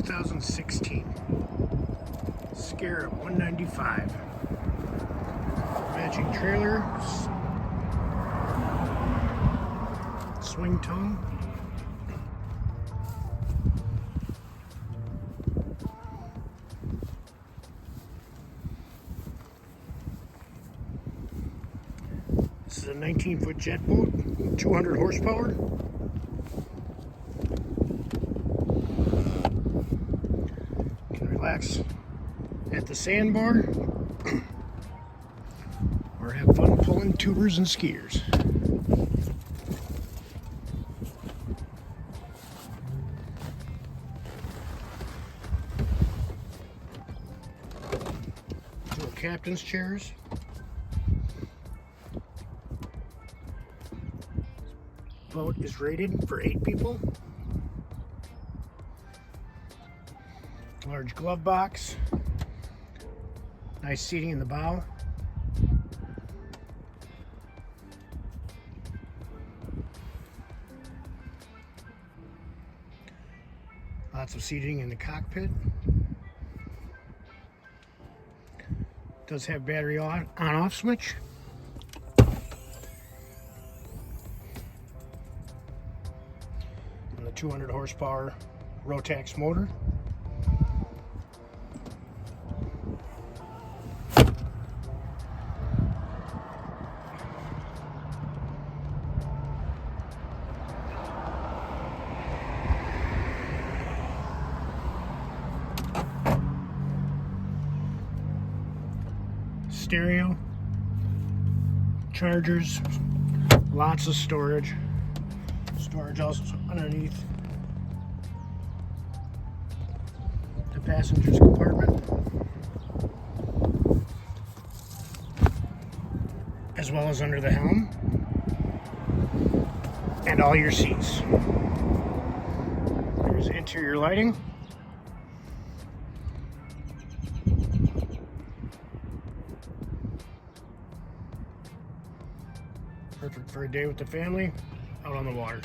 2016 Scarab 195. Matching trailer, swing tone. This is a 19-foot jet boat, 200 horsepower. Can relax at the sandbar or have fun pulling tubers and skiers. Dual captain's chairs. Boat is rated for 8 people. Large glove box. Nice seating in the bow. Lots of seating in the cockpit. Does have battery on-off switch. And the 200 horsepower Rotax motor. Stereo, chargers, lots of storage. Storage also underneath the passenger's compartment, as well as under the helm and all your seats. There's interior lighting. Perfect for a day with the family out on the water.